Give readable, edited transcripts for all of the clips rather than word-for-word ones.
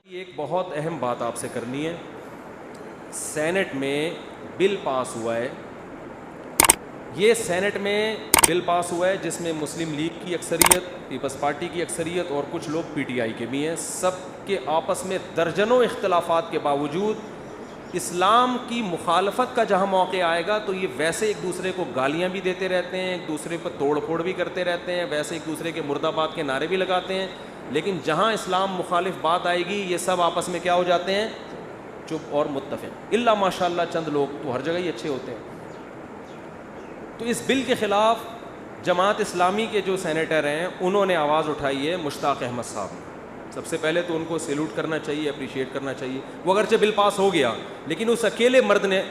ایک بہت اہم بات آپ سے کرنی ہے. سینٹ میں بل پاس ہوا ہے. یہ سینٹ میں بل پاس ہوا ہے جس میں مسلم لیگ کی اکثریت, پیپلز پارٹی کی اکثریت اور کچھ لوگ پی ٹی آئی کے بھی ہیں. سب کے آپس میں درجنوں اختلافات کے باوجود اسلام کی مخالفت کا جہاں موقع آئے گا تو یہ ویسے ایک دوسرے کو گالیاں بھی دیتے رہتے ہیں, ایک دوسرے پر توڑ پھوڑ بھی کرتے رہتے ہیں, ویسے ایک دوسرے کے مرد آباد کے نعرے بھی لگاتے ہیں. لیکن جہاں اسلام مخالف بات آئے گی یہ سب آپس میں کیا ہو جاتے ہیں, چپ اور متفق. الا ماشاء اللہ چند لوگ تو ہر جگہ ہی اچھے ہوتے ہیں. تو اس بل کے خلاف جماعت اسلامی کے جو سینیٹر ہیں انہوں نے آواز اٹھائی ہے. مشتاق احمد صاحب نے, سب سے پہلے تو ان کو سیلوٹ کرنا چاہیے, اپریشیٹ کرنا چاہیے. وہ اگرچہ بل پاس ہو گیا لیکن اس اکیلے مرد نے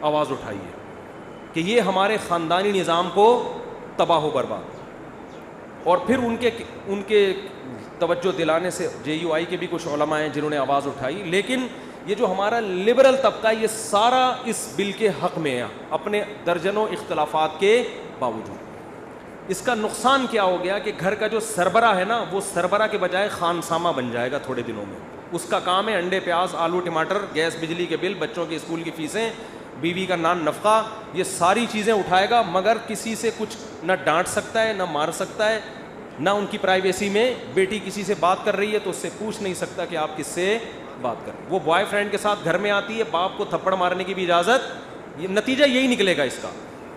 آواز اٹھائی ہے کہ یہ ہمارے خاندانی نظام کو تباہ و برباد. اور پھر ان کے توجہ دلانے سے جے یو آئی کے بھی کچھ علماء ہیں جنہوں نے آواز اٹھائی. لیکن یہ جو ہمارا لبرل طبقہ ہے یہ سارا اس بل کے حق میں ہے اپنے درجنوں اختلافات کے باوجود. اس کا نقصان کیا ہو گیا کہ گھر کا جو سربراہ ہے نا وہ سربراہ کے بجائے خانسامہ بن جائے گا تھوڑے دنوں میں. اس کا کام ہے انڈے, پیاز, آلو, ٹماٹر, گیس, بجلی کے بل, بچوں کے اسکول کی فیسیں, بیوی کا نان نفقہ, یہ ساری چیزیں اٹھائے گا. مگر کسی سے کچھ نہ ڈانٹ سکتا ہے, نہ مار سکتا ہے, نہ ان کی پرائیویسی میں بیٹی کسی سے بات کر رہی ہے تو اس سے پوچھ نہیں سکتا کہ آپ کس سے بات کر رہے ہیں. وہ بوائے فرینڈ کے ساتھ گھر میں آتی ہے, باپ کو تھپڑ مارنے کی بھی اجازت. یہ نتیجہ یہی نکلے گا اس کا.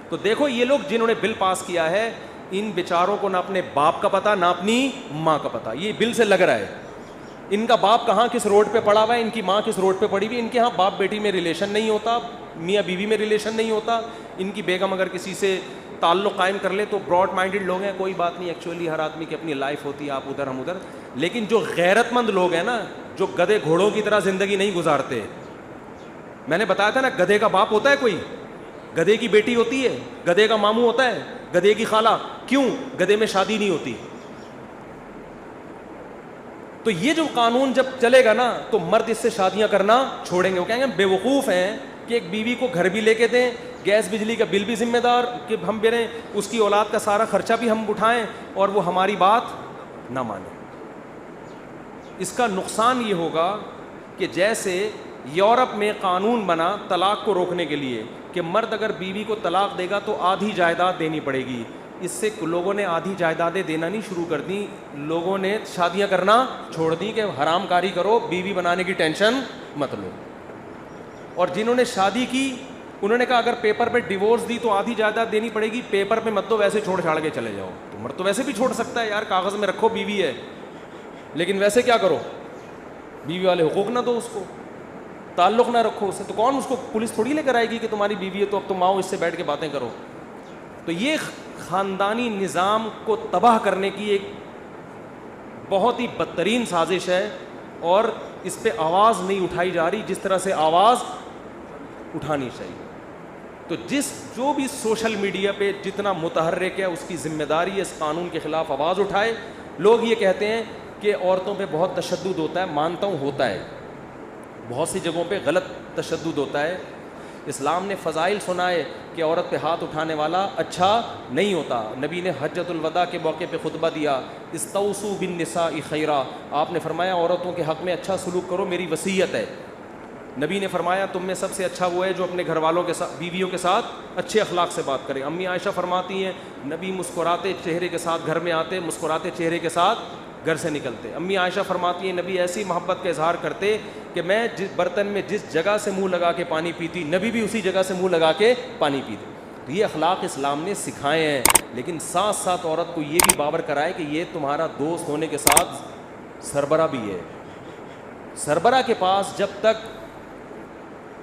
تو دیکھو یہ لوگ جنہوں نے بل پاس کیا ہے ان بیچاروں کو نہ اپنے باپ کا پتہ نہ اپنی ماں کا پتہ. یہ بل سے لگ رہا ہے ان کا باپ کہاں کس روڈ پہ پڑا ہوا ہے, ان کی ماں کس روڈ پہ پڑی ہوئی. ان کے ہاں باپ بیٹی میں ریلیشن نہیں ہوتا, میاں بیوی میں ریلیشن نہیں ہوتا. ان کی بیگم اگر کسی سے تعلق قائم کر لے تو براڈ مائنڈڈ لوگ ہیں, کوئی بات نہیں, ایکچولی ہر آدمی کی اپنی لائف ہوتی ہے, آپ ادھر ہم ادھر. لیکن جو غیرت مند لوگ ہیں نا, جو گدھے گھوڑوں کی طرح زندگی نہیں گزارتے, میں نے بتایا تھا نا گدھے کا باپ ہوتا ہے کوئی, گدھے کی بیٹی ہوتی ہے, گدھے کا ماموں ہوتا ہے, گدھے کی خالہ. کیوں؟ گدھے میں شادی نہیں ہوتی. تو یہ جو قانون جب چلے گا نا تو مرد اس سے شادیاں کرنا چھوڑیں گے. وہ کہیں گے بے وقوف ہیں کہ ایک بیوی کو گھر بھی لے کے دیں, گیس بجلی کا بل بھی ذمہ دار کہ ہم بریں, اس کی اولاد کا سارا خرچہ بھی ہم اٹھائیں اور وہ ہماری بات نہ مانیں. اس کا نقصان یہ ہوگا کہ جیسے یورپ میں قانون بنا طلاق کو روکنے کے لیے کہ مرد اگر بیوی کو طلاق دے گا تو آدھی جائیداد دینی پڑے گی. اس سے لوگوں نے آدھی جائیدادیں دینا نہیں شروع کر دی, لوگوں نے شادیاں کرنا چھوڑ دی کہ حرام کاری کرو, بیوی بنانے کی ٹینشن مت لو. اور جنہوں نے شادی کی انہوں نے کہا اگر پیپر پہ ڈیورس دی تو آدھی جائیداد دینی پڑے گی, پیپر پہ مت دو, ویسے چھوڑ چھاڑ کے چلے جاؤ. تو مرد تو ویسے بھی چھوڑ سکتا ہے یار, کاغذ میں رکھو بیوی ہے, لیکن ویسے کیا کرو, بیوی والے حقوق نہ دو, اس کو تعلق نہ رکھو اس سے. تو کون اس کو پولیس تھوڑی لے کر آئے گی کہ تمہاری بیوی ہے تو اب تم آؤ اس سے بیٹھ کے باتیں کرو. تو یہ خاندانی نظام کو تباہ کرنے کی ایک بہت ہی بدترین سازش ہے اور اس پہ آواز نہیں اٹھائی جا رہی جس طرح سے آواز اٹھانی چاہیے. تو جو بھی سوشل میڈیا پہ جتنا متحرک ہے اس کی ذمہ داری ہے اس قانون کے خلاف آواز اٹھائے. لوگ یہ کہتے ہیں کہ عورتوں پہ بہت تشدد ہوتا ہے, مانتا ہوں ہوتا ہے, بہت سی جگہوں پہ غلط تشدد ہوتا ہے. اسلام نے فضائل سنائے کہ عورت پہ ہاتھ اٹھانے والا اچھا نہیں ہوتا. نبی نے حجۃ الوداع کے موقع پہ خطبہ دیا, استوصوا بالنساء خیرا, آپ نے فرمایا عورتوں کے حق میں اچھا سلوک کرو, میری وصیت ہے. نبی نے فرمایا تم میں سب سے اچھا وہ ہے جو اپنے گھر والوں کے ساتھ, بیویوں کے ساتھ اچھے اخلاق سے بات کرے. امی عائشہ فرماتی ہیں نبی مسکراتے چہرے کے ساتھ گھر میں آتے, مسکراتے چہرے کے ساتھ گھر سے نکلتے. امی عائشہ فرماتی ہیں نبی ایسی محبت کا اظہار کرتے کہ میں جس برتن میں جس جگہ سے منہ لگا کے پانی پیتی نبی بھی اسی جگہ سے منہ لگا کے پانی پیتے. تو یہ اخلاق اسلام نے سکھائے ہیں, لیکن ساتھ ساتھ عورت کو یہ بھی باور کرائے کہ یہ تمہارا دوست ہونے کے ساتھ سربراہ بھی ہے. سربراہ کے پاس جب تک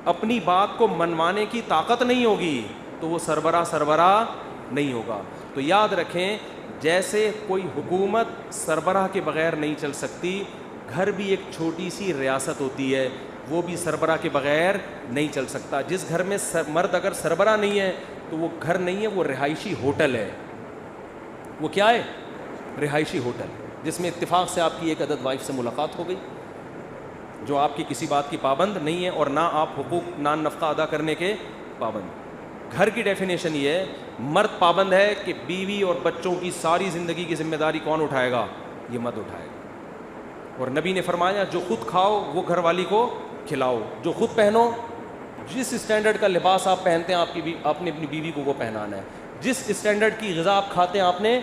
اپنی بات کو منوانے کی طاقت نہیں ہوگی تو وہ سربراہ نہیں ہوگا. تو یاد رکھیں جیسے کوئی حکومت سربراہ کے بغیر نہیں چل سکتی, گھر بھی ایک چھوٹی سی ریاست ہوتی ہے, وہ بھی سربراہ کے بغیر نہیں چل سکتا. جس گھر میں مرد اگر سربراہ نہیں ہے تو وہ گھر نہیں ہے, وہ رہائشی ہوٹل ہے. وہ کیا ہے؟ رہائشی ہوٹل, جس میں اتفاق سے آپ کی ایک عدد وائف سے ملاقات ہو گئی جو آپ کی کسی بات کی پابند نہیں ہے اور نہ آپ حقوق نان نفقہ ادا کرنے کے پابند. گھر کی ڈیفینیشن یہ ہے مرد پابند ہے کہ بیوی اور بچوں کی ساری زندگی کی ذمہ داری کون اٹھائے گا؟ یہ مرد اٹھائے گا. اور نبی نے فرمایا جو خود کھاؤ وہ گھر والی کو کھلاؤ, جو خود پہنو, جس اسٹینڈرڈ کا لباس آپ پہنتے ہیں آپ نے اپنی بیوی کو وہ پہنانا ہے, جس اسٹینڈرڈ کی غذا آپ کھاتے ہیں آپ نے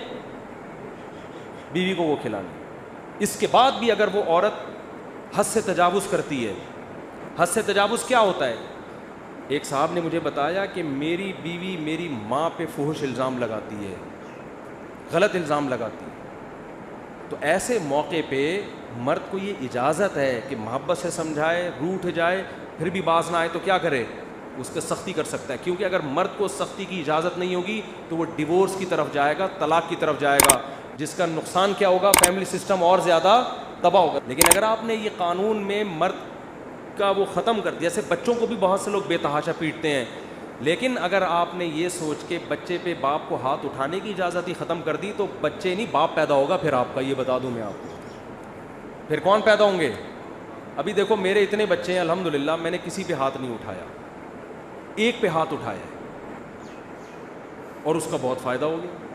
بیوی کو وہ کھلانا ہے. اس کے بعد بھی اگر وہ عورت حد سے تجاوز کرتی ہے, حد سے تجاوز کیا ہوتا ہے؟ ایک صاحب نے مجھے بتایا کہ میری بیوی میری ماں پہ فحش الزام لگاتی ہے, غلط الزام لگاتی ہے. تو ایسے موقع پہ مرد کو یہ اجازت ہے کہ محبت سے سمجھائے, روٹھ جائے, پھر بھی باز نہ آئے تو کیا کرے, اس پہ سختی کر سکتا ہے. کیونکہ اگر مرد کو سختی کی اجازت نہیں ہوگی تو وہ ڈیورس کی طرف جائے گا, طلاق کی طرف جائے گا, جس کا نقصان کیا ہوگا, فیملی سسٹم اور زیادہ تباہ ہوگا. لیکن اگر آپ نے یہ قانون میں مرد کا وہ ختم کر دیا, جیسے بچوں کو بھی بہت سے لوگ بے تحاشا پیٹتے ہیں, لیکن اگر آپ نے یہ سوچ کے بچے پہ باپ کو ہاتھ اٹھانے کی اجازت ہی ختم کر دی تو بچے نہیں باپ پیدا ہوگا پھر آپ کا, یہ بتا دوں میں آپ کو. پھر کون پیدا ہوں گے؟ ابھی دیکھو میرے اتنے بچے ہیں الحمدللہ, میں نے کسی پہ ہاتھ نہیں اٹھایا, ایک پہ ہاتھ اٹھایا اور اس کا بہت فائدہ ہو گیا.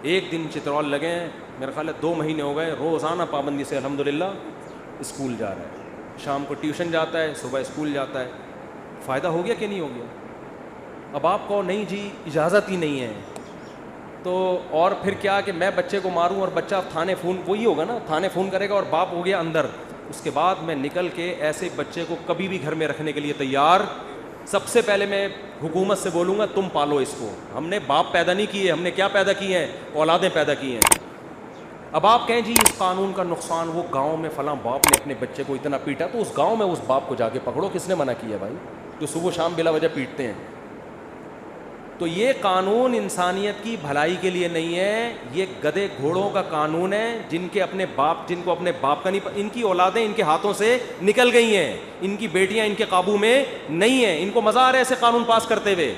ایک دن چترول لگے ہیں, میرا خیال ہے 2 مہینے ہو گئے, روزانہ پابندی سے الحمدللہ اسکول جا رہا ہے, شام کو ٹیوشن جاتا ہے, صبح اسکول جاتا ہے. فائدہ ہو گیا کہ نہیں ہو گیا؟ اب آپ کو نہیں جی اجازت ہی نہیں ہے تو اور پھر کیا کہ میں بچے کو ماروں اور بچہ تھانے فون, وہی ہوگا نا, تھانے فون کرے گا اور باپ ہو گیا اندر. اس کے بعد میں نکل کے ایسے بچے کو کبھی بھی گھر میں رکھنے کے لیے تیار. سب سے پہلے میں حکومت سے بولوں گا تم پالو اس کو, ہم نے باپ پیدا نہیں کیے, ہم نے کیا پیدا کیے ہیں, اولادیں پیدا کی ہیں. اب آپ کہیں جی اس قانون کا نقصان, وہ گاؤں میں فلاں باپ نے اپنے بچے کو اتنا پیٹا, تو اس گاؤں میں اس باپ کو جا کے پکڑو, کس نے منع کیا بھائی, جو صبح شام بلا وجہ پیٹتے ہیں. تو یہ قانون انسانیت کی بھلائی کے لیے نہیں ہے, یہ گدھے گھوڑوں کا قانون ہے جن کو اپنے باپ کا نہیں, ان کی اولادیں ان کے ہاتھوں سے نکل گئی ہیں, ان کی بیٹیاں ان کے قابو میں نہیں ہیں, ان کو مزہ آ رہا ہے ایسے قانون پاس کرتے ہوئے.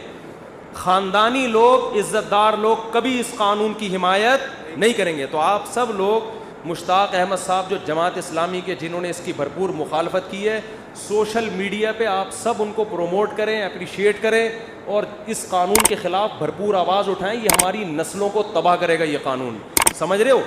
خاندانی لوگ, عزت دار لوگ کبھی اس قانون کی حمایت نہیں کریں گے. تو آپ سب لوگ, مشتاق احمد صاحب جو جماعت اسلامی کے جنہوں نے اس کی بھرپور مخالفت کی ہے, سوشل میڈیا پہ آپ سب ان کو پروموٹ کریں, اپریشیٹ کریں اور اس قانون کے خلاف بھرپور آواز اٹھائیں. یہ ہماری نسلوں کو تباہ کرے گا یہ قانون, سمجھ رہے ہو؟